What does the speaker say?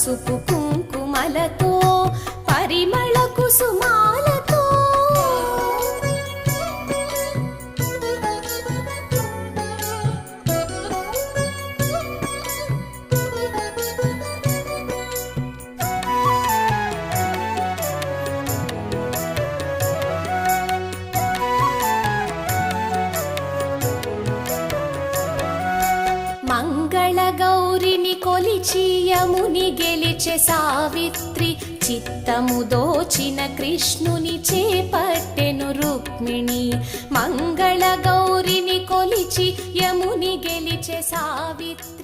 పసుపు కుంకుమలతో పరిమళ కుసుమాలతో మంగళ గౌరిని కొలిచి యముని గెలిచె సావిత్రి చిత్తము దోచిన కృష్ణుని చేపట్టెను రుక్మిణి మంగళ గౌరిని కొలిచి యముని గెలిచె సావిత్రి